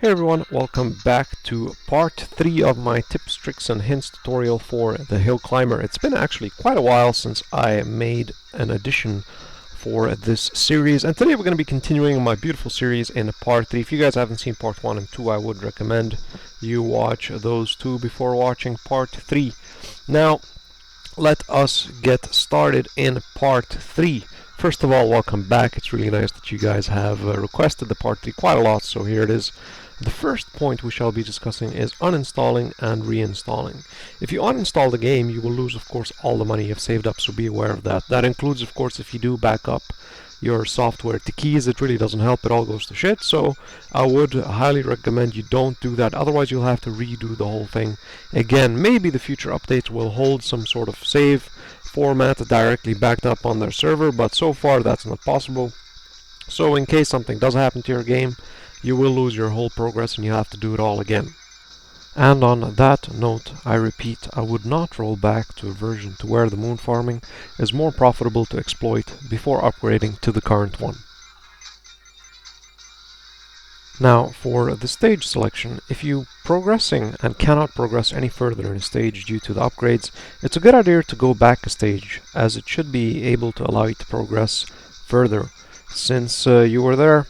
Hey everyone, welcome back to part 3 of my tips, tricks and hints tutorial for the Hill Climber. It's been actually quite a while since I made an addition for this series, and today we're going to be continuing my beautiful series in part 3. If you guys haven't seen part 1 and 2, I would recommend you watch those two before watching part 3. Now, let us get started in part 3. First of all, welcome back. It's really nice that you guys have requested the part 3 quite a lot, so here it is. The first point we shall be discussing is uninstalling and reinstalling. If you uninstall the game, you will lose, of course, all the money you've saved up, so be aware of that. That includes, of course, if you do back up your software to keys, it really doesn't help, it all goes to shit, so I would highly recommend you don't do that, otherwise you'll have to redo the whole thing again. Maybe the future updates will hold some sort of save format directly backed up on their server, but so far that's not possible. So in case something does happen to your game, you will lose your whole progress and you have to do it all again. And on that note, I repeat, I would not roll back to a version to where the moon farming is more profitable to exploit before upgrading to the current one. Now, for the stage selection, if you're progressing and cannot progress any further in a stage due to the upgrades, it's a good idea to go back a stage, as it should be able to allow you to progress further. Since you were there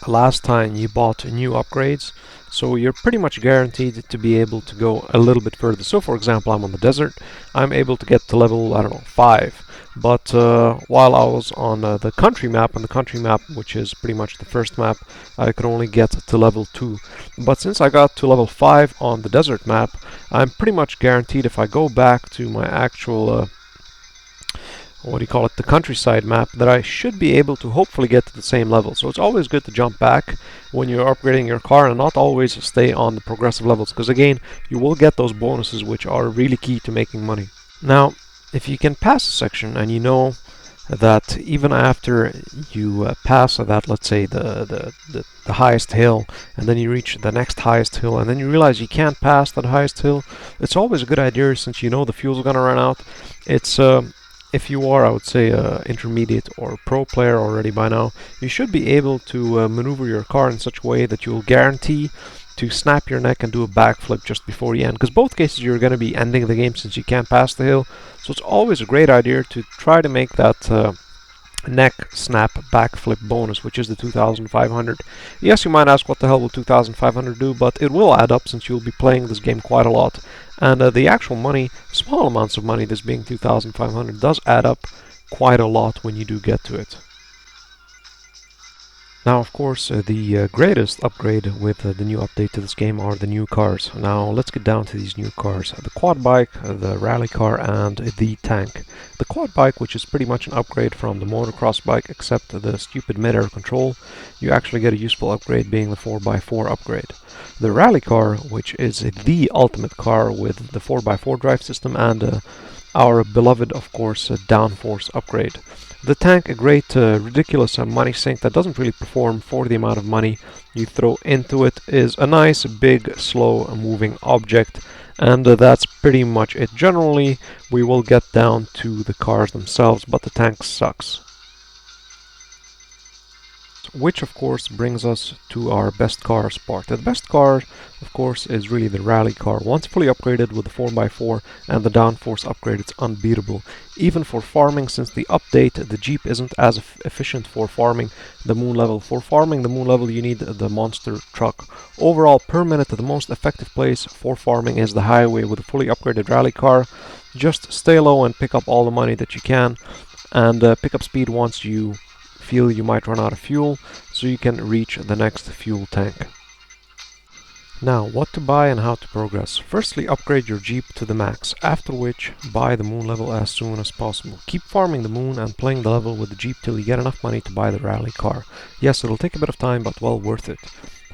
last time you bought new upgrades, so you're pretty much guaranteed to be able to go a little bit further. So for example, I'm on the desert, I'm able to get to level, I don't know, 5. But while I was on the country map, which is pretty much the first map, I could only get to level 2. But since I got to level 5 on the desert map, I'm pretty much guaranteed if I go back to my actual the countryside map, that I should be able to hopefully get to the same level. So it's always good to jump back when you're upgrading your car and not always stay on the progressive levels, because again, you will get those bonuses which are really key to making money. Now, if you can pass a section and you know that even after you pass that, let's say the highest hill, and then you reach the next highest hill, and then you realize you can't pass that highest hill, it's always a good idea, since you know the fuel's gonna run out. It's if you are, I would say, intermediate or pro player already by now, you should be able to maneuver your car in such a way that you'll guarantee to snap your neck and do a backflip just before you end. Because both cases you're going to be ending the game since you can't pass the hill. So it's always a great idea to try to make that neck snap backflip bonus, which is the 2,500. Yes, you might ask what the hell will 2,500 do, but it will add up since you'll be playing this game quite a lot. And the actual money, small amounts of money, this being 2,500, does add up quite a lot when you do get to it. Now, of course, the greatest upgrade with the new update to this game are the new cars. Now, let's get down to these new cars. The quad bike, the rally car, and the tank. The quad bike, which is pretty much an upgrade from the motocross bike, except the stupid mid-air control, you actually get a useful upgrade being the 4x4 upgrade. The rally car, which is the ultimate car with the 4x4 drive system, and our beloved, of course, downforce upgrade. The tank, a great ridiculous money sink that doesn't really perform for the amount of money you throw into it, is a nice big slow moving object, and that's pretty much it. Generally we will get down to the cars themselves, but the tank sucks. Which of course brings us to our best cars part. The best car, of course, is really the rally car. Once fully upgraded with the 4x4 and the downforce upgrade, it's unbeatable. Even for farming, since the update, the Jeep isn't as efficient for farming the moon level. For farming the moon level, you need the monster truck. Overall, per minute, the most effective place for farming is the highway with a fully upgraded rally car. Just stay low and pick up all the money that you can, and pick up speed once you feel you might run out of fuel, so you can reach the next fuel tank. Now, what to buy and how to progress. Firstly, upgrade your Jeep to the max, after which buy the moon level as soon as possible. Keep farming the moon and playing the level with the Jeep till you get enough money to buy the rally car. Yes, it'll take a bit of time, but well worth it.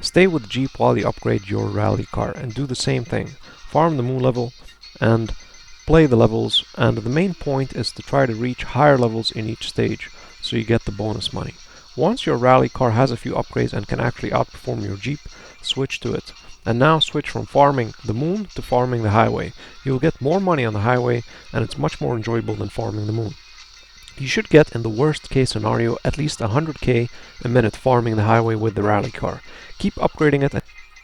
Stay with the Jeep while you upgrade your rally car, and do the same thing. Farm the moon level and play the levels, and the main point is to try to reach higher levels in each stage, so you get the bonus money. Once your rally car has a few upgrades and can actually outperform your Jeep, switch to it. And now switch from farming the moon to farming the highway. You'll get more money on the highway, and it's much more enjoyable than farming the moon. You should get, in the worst case scenario, at least 100k a minute farming the highway with the rally car. Keep upgrading it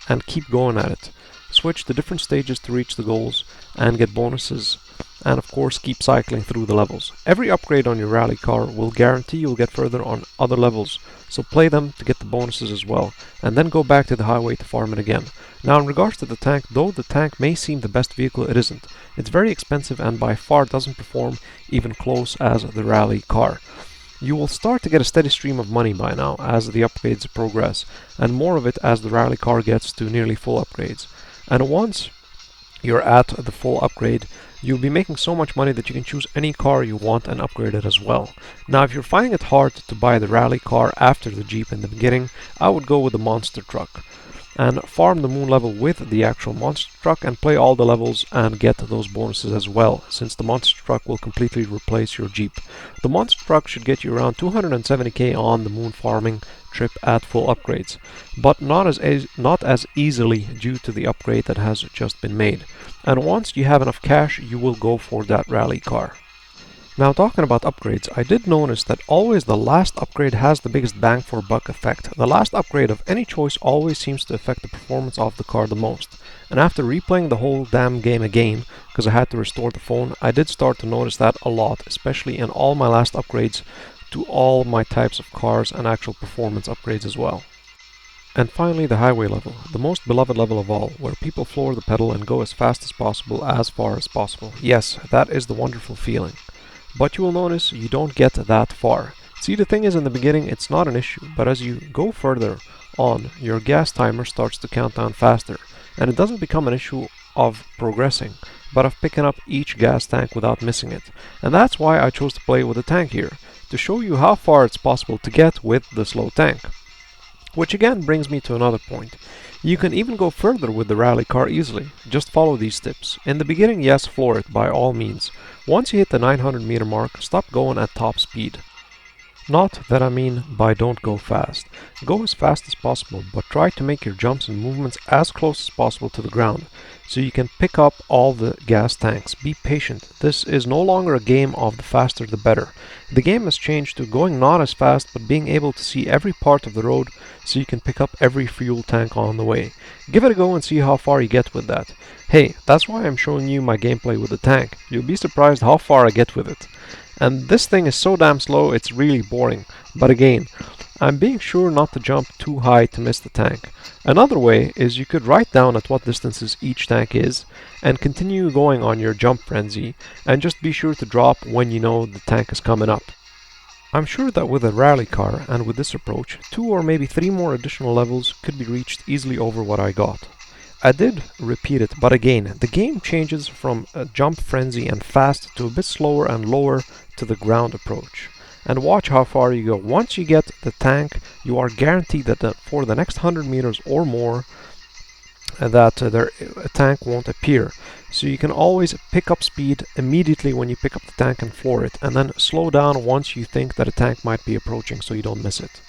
and keep going at it. Switch to different stages to reach the goals and get bonuses, and of course keep cycling through the levels. Every upgrade on your rally car will guarantee you'll get further on other levels, so play them to get the bonuses as well, and then go back to the highway to farm it again. Now in regards to the tank, though the tank may seem the best vehicle, it isn't. It's very expensive and by far doesn't perform even close as the rally car. You will start to get a steady stream of money by now as the upgrades progress, and more of it as the rally car gets to nearly full upgrades. And once you're at the full upgrade, you'll be making so much money that you can choose any car you want and upgrade it as well. Now if you're finding it hard to buy the rally car after the Jeep in the beginning, I would go with the monster truck and farm the moon level with the actual monster truck and play all the levels and get those bonuses as well, since the monster truck will completely replace your Jeep. The monster truck should get you around 270k on the moon farming trip at full upgrades, but not as easily due to the upgrade that has just been made. And once you have enough cash, you will go for that rally car. Now talking about upgrades, I did notice that always the last upgrade has the biggest bang for buck effect. The last upgrade of any choice always seems to affect the performance of the car the most. And after replaying the whole damn game again, because I had to restore the phone, I did start to notice that a lot, especially in all my last upgrades to all my types of cars and actual performance upgrades as well. And finally the highway level, the most beloved level of all, where people floor the pedal and go as fast as possible, as far as possible. Yes, that is the wonderful feeling. But you will notice you don't get that far. See, the thing is, in the beginning it's not an issue, but as you go further on, your gas timer starts to count down faster, and it doesn't become an issue of progressing, but of picking up each gas tank without missing it. And that's why I chose to play with the tank here, to show you how far it's possible to get with the slow tank. Which again brings me to another point. You can even go further with the rally car easily. Just follow these tips. In the beginning, yes, floor it by all means. Once you hit the 900 meter mark, stop going at top speed. Not that I mean by don't go fast. Go as fast as possible, but try to make your jumps and movements as close as possible to the ground, so you can pick up all the gas tanks. Be patient. This is no longer a game of the faster the better. The game has changed to going not as fast, but being able to see every part of the road so you can pick up every fuel tank on the way. Give it a go and see how far you get with that. Hey, that's why I'm showing you my gameplay with the tank. You'll be surprised how far I get with it. And this thing is so damn slow, it's really boring. But again, I'm being sure not to jump too high to miss the tank. Another way is you could write down at what distances each tank is and continue going on your jump frenzy, and just be sure to drop when you know the tank is coming up. I'm sure that with a rally car and with this approach, 2 or maybe 3 more additional levels could be reached easily over what I got. I did repeat it, but again, the game changes from a jump frenzy and fast to a bit slower and lower to the ground approach. And watch how far you go. Once you get the tank, you are guaranteed that for the next 100 meters or more, that a tank won't appear. So you can always pick up speed immediately when you pick up the tank and floor it, and then slow down once you think that a tank might be approaching so you don't miss it.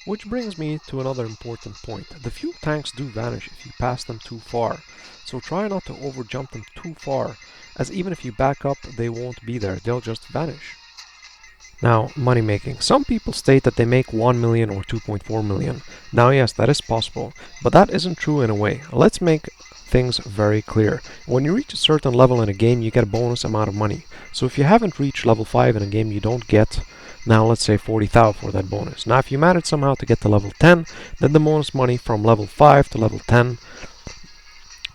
Which brings me to another important point. The fuel tanks do vanish if you pass them too far, so try not to over jump them too far, as even if you back up they won't be there, they'll just vanish. Now, money making. Some people state that they make 1 million or 2.4 million. Now yes, that is possible, but that isn't true in a way. Let's make things very clear. When you reach a certain level in a game, you get a bonus amount of money. So if you haven't reached level 5 in a game, you don't get, now let's say 40,000 for that bonus. Now if you manage somehow to get to level 10, then the bonus money from level 5 to level 10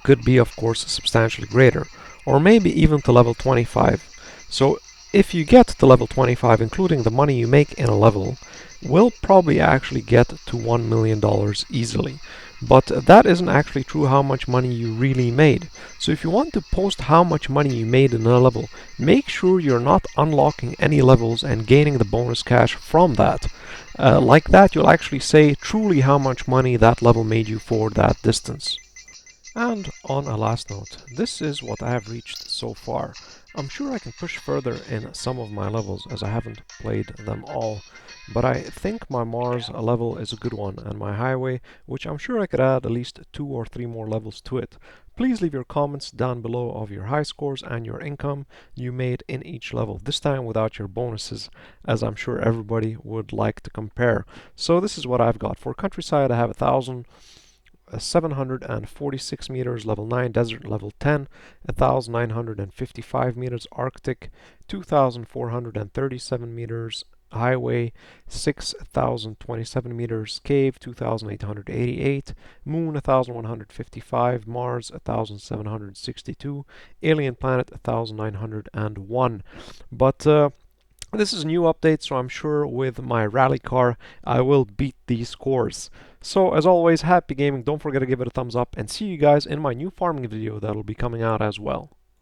could be of course substantially greater, or maybe even to level 25. So if you get to level 25, including the money you make in a level, will probably actually get to $1 million easily. But that isn't actually true how much money you really made. So if you want to post how much money you made in a level, make sure you're not unlocking any levels and gaining the bonus cash from that. Like that, you'll actually say truly how much money that level made you for that distance. And on a last note, this is what I have reached so far. I'm sure I can push further in some of my levels as I haven't played them all, but I think my Mars level is a good one, and my highway, which I'm sure I could add at least 2 or 3 more levels to it. Please leave your comments down below of your high scores and your income you made in each level, this time without your bonuses, as I'm sure everybody would like to compare. So this is what I've got. For countryside I have 1,746 meters, level 9, desert level 10, 1,955 meters, Arctic, 2,437 meters, highway, 6,027 meters, cave, 2,888, moon, 1,155, Mars, 1,762, alien planet, 1,901. But this is a new update, so I'm sure with my rally car I will beat these scores. So as always, happy gaming, don't forget to give it a thumbs up, and see you guys in my new farming video that'll be coming out as well.